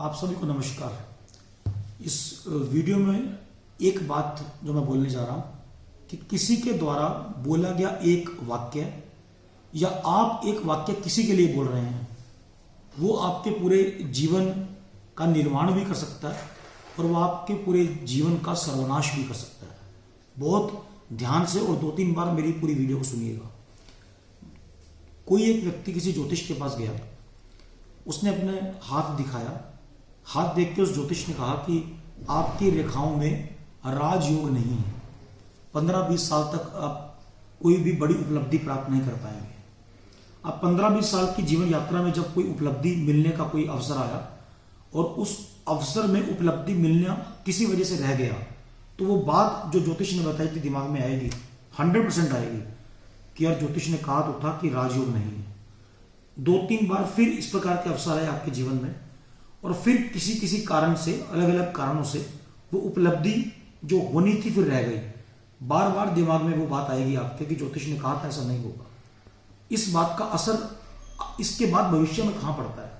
आप सभी को नमस्कार। इस वीडियो में एक बात जो मैं बोलने जा रहा हूं कि किसी के द्वारा बोला गया एक वाक्य या आप एक वाक्य किसी के लिए बोल रहे हैं, वो आपके पूरे जीवन का निर्माण भी कर सकता है और वो आपके पूरे जीवन का सर्वनाश भी कर सकता है। बहुत ध्यान से और 2-3 बार मेरी पूरी वीडियो को सुनिएगा। कोई एक व्यक्ति किसी ज्योतिष के पास गया, उसने अपने हाथ दिखाया। हाथ देख के उस ज्योतिष ने कहा कि आपकी रेखाओं में राजयोग नहीं है, 15-20 साल तक आप कोई भी बड़ी उपलब्धि प्राप्त नहीं कर पाएंगे। अब 15-20 साल की जीवन यात्रा में जब कोई उपलब्धि मिलने का कोई अवसर आया और उस अवसर में उपलब्धि मिलना किसी वजह से रह गया, तो वो बात जो ज्योतिष ने बताई थी दिमाग में आएगी, 100% आएगी कि यार ज्योतिष ने कहा तो था कि राजयोग नहीं है। 2-3 बार फिर इस प्रकार के अवसर आए आपके जीवन में और फिर किसी कारण से, अलग अलग कारणों से वो उपलब्धि जो होनी थी फिर रह गई। बार बार दिमाग में वो बात आएगी आपके कि ज्योतिष ने कहा था ऐसा नहीं होगा। इस बात का असर इसके बाद भविष्य में कहां पड़ता है।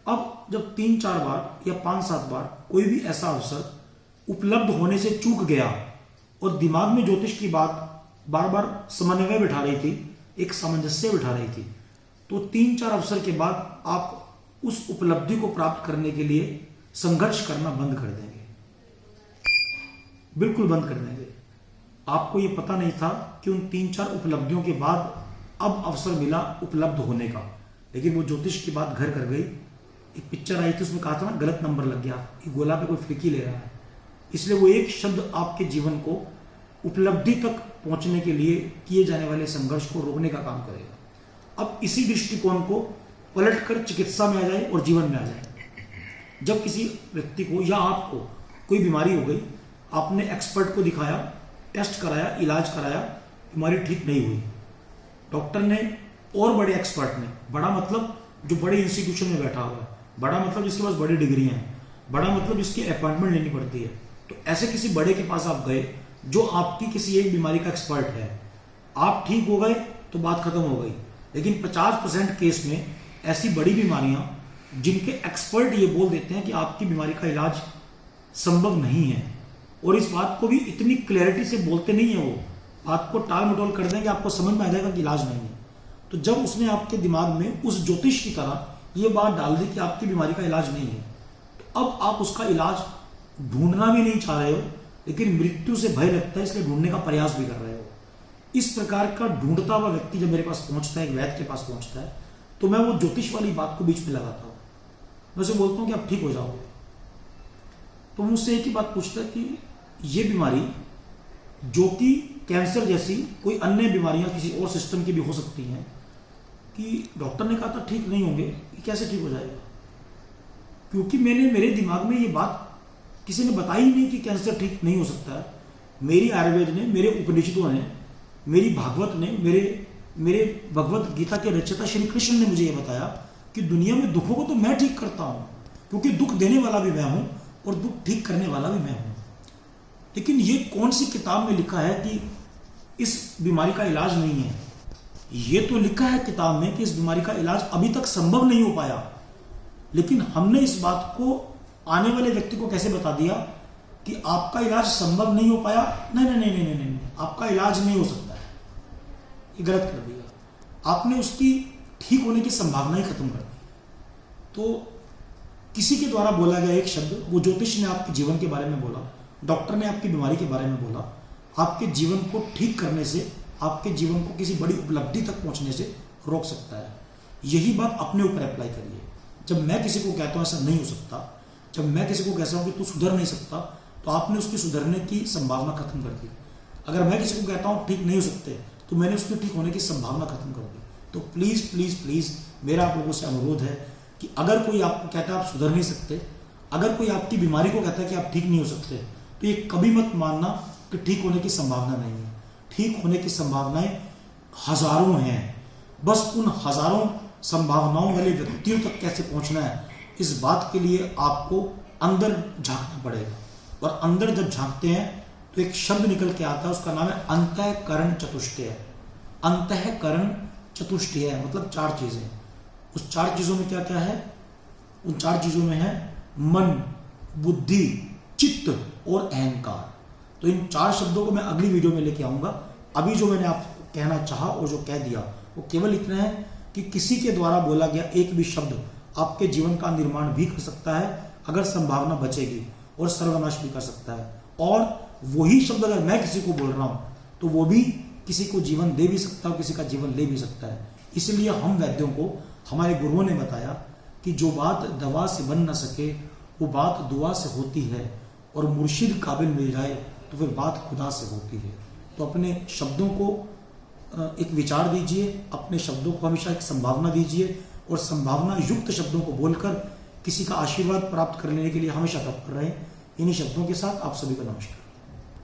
अब जब 3-4 बार या 5-7 बार कोई भी ऐसा अवसर उपलब्ध होने से चूक गया और दिमाग में ज्योतिष की बात बार बार समन्वय बिठा रही थी, एक सामंजस्य बिठा रही थी, तो 3-4 अवसर के बाद आप उस उपलब्धि को प्राप्त करने के लिए संघर्ष करना बंद कर देंगे, बिल्कुल बंद कर देंगे। आपको यह पता नहीं था कि उन 3-4 उपलब्धियों के बाद अब अवसर मिला उपलब्ध होने का, लेकिन वो ज्योतिष की बात घर कर गई। एक पिक्चर आई थी, उसमें कहा था ना गलत नंबर लग गया, कि गोला पे कोई फिरकी ले रहा है। इसलिए वो एक शब्द आपके जीवन को उपलब्धि तक पहुंचने के लिए किए जाने वाले संघर्ष को रोकने का काम करेगा। अब इसी दृष्टिकोण को पलटकर चिकित्सा में आ जाए और जीवन में आ जाए। जब किसी व्यक्ति को या आपको कोई बीमारी हो गई, आपने एक्सपर्ट को दिखाया, टेस्ट कराया, इलाज कराया, बीमारी ठीक नहीं हुई, डॉक्टर ने और बड़े एक्सपर्ट ने, बड़ा मतलब जो बड़े इंस्टीट्यूशन में बैठा हुआ है, बड़ा मतलब जिसके पास बड़ी डिग्रियां हैं, बड़ा मतलब जिसकी अपॉइंटमेंट लेनी पड़ती है, तो ऐसे किसी बड़े के पास आप गए जो आपकी किसी एक बीमारी का एक्सपर्ट है, आप ठीक हो गए तो बात खत्म हो गई। लेकिन 50% केस में ऐसी बड़ी बीमारियां जिनके एक्सपर्ट ये बोल देते हैं कि आपकी बीमारी का इलाज संभव नहीं है, और इस बात को भी इतनी क्लैरिटी से बोलते नहीं है, वो बात को टाल मटोल कर देंगे, आपको समझ में आ जाएगा कि इलाज नहीं है। तो जब उसने आपके दिमाग में उस ज्योतिष की तरह ये बात डाल दी कि आपकी बीमारी का इलाज नहीं है, तो अब आप उसका इलाज ढूंढना भी नहीं चाह रहे हो, लेकिन मृत्यु से भय लगता है इसलिए ढूंढने का प्रयास भी कर रहे हो। इस प्रकार का ढूंढता हुआ व्यक्ति जब मेरे पास पहुंचता है, एक वैद्य के पास पहुंचता है, तो मैं वो ज्योतिष वाली बात को बीच में लगाता हूं। मैं उसे बोलता हूं कि आप ठीक हो जाओगे। तो मुझसे एक ही बात पूछता है कि ये बीमारी जो कि कैंसर जैसी कोई अन्य बीमारियां किसी और सिस्टम की भी हो सकती हैं, कि डॉक्टर ने कहा था ठीक नहीं होंगे, कैसे ठीक हो जाएगा? क्योंकि मेरे दिमाग में ये बात किसी ने बताई नहीं कि कैंसर ठीक नहीं हो सकता है। मेरी आयुर्वेद ने, मेरे उपनिषदों ने, मेरी भागवत ने, मेरे भगवत गीता के रचयिता श्री कृष्ण ने मुझे यह बताया कि दुनिया में दुखों को तो मैं ठीक करता हूं, क्योंकि दुख देने वाला भी मैं हूं और दुख ठीक करने वाला भी मैं हूं। लेकिन ये कौन सी किताब में लिखा है कि इस बीमारी का इलाज नहीं है? ये तो लिखा है किताब में कि इस बीमारी का इलाज अभी तक संभव नहीं हो पाया, लेकिन हमने इस बात को आने वाले व्यक्ति को कैसे बता दिया कि आपका इलाज संभव नहीं हो पाया? नहीं, आपका इलाज नहीं हो सकता है। ये गलत कर दिया आपने, उसकी ठीक होने की संभावना ही खत्म कर दी। तो किसी के द्वारा बोला गया एक शब्द, वो ज्योतिष ने आपके जीवन के बारे में बोला, डॉक्टर ने आपकी बीमारी के बारे में बोला, आपके जीवन को ठीक करने से, आपके जीवन को किसी बड़ी उपलब्धि तक पहुंचने से रोक सकता है। यही बात अपने ऊपर अप्लाई करिए। जब मैं किसी को कहता हूं ऐसा नहीं हो सकता, जब मैं किसी को कहता हूं कि तू सुधर नहीं सकता, तो आपने उसकी सुधरने की संभावना खत्म कर दी। अगर मैं किसी को कहता हूं ठीक नहीं हो सकते, तो मैंने उसके ठीक होने की संभावना खत्म कर दी। तो प्लीज प्लीज प्लीज मेरा आप लोगों से अनुरोध है कि अगर कोई आपको कहता है आप सुधर नहीं सकते, अगर कोई आपकी बीमारी को कहता है कि आप ठीक नहीं हो सकते, तो ये कभी मत मानना कि ठीक होने की संभावना नहीं है। ठीक होने की संभावनाएं हजारों हैं। बस उन हजारों संभावनाओं वाले व्यक्तियों तक कैसे पहुंचना है, इस बात के लिए आपको अंदर झांकना पड़ेगा। और अंदर जब झांकते हैं तो एक शब्द निकल के आता है, उसका नाम है अंतःकरण चतुष्टय। अंतःकरण चतुष्टय मतलब 4 चीजें। उस 4 चीजों में क्या क्या है? उन 4 चीजों में है मन, बुद्धि, चित्त और अहंकार। तो इन 4 शब्दों को मैं अगली वीडियो में लेके आऊंगा। अभी जो मैंने आपको कहना चाहा और जो कह दिया वो केवल इतना है कि किसी के द्वारा बोला गया एक भी शब्द आपके जीवन का निर्माण भी कर सकता है अगर संभावना बचेगी, और सर्वनाश भी कर सकता है। और वही शब्द अगर मैं किसी को बोल रहा हूं तो वो भी किसी को जीवन दे भी सकता है, किसी का जीवन ले भी सकता है। इसलिए हम वैद्यों को हमारे गुरुओं ने बताया कि जो बात दवा से बन न सके वो बात दुआ से होती है, और मुर्शिद काबिल मिल जाए तो फिर बात खुदा से होती है। तो अपने शब्दों को एक विचार दीजिए, अपने शब्दों को हमेशा एक संभावना दीजिए, और संभावना युक्त शब्दों को बोलकर किसी का आशीर्वाद प्राप्त कर लेने के लिए हमेशा तत्पर रहें। इन्हीं शब्दों के साथ आप सभी को नमस्कार।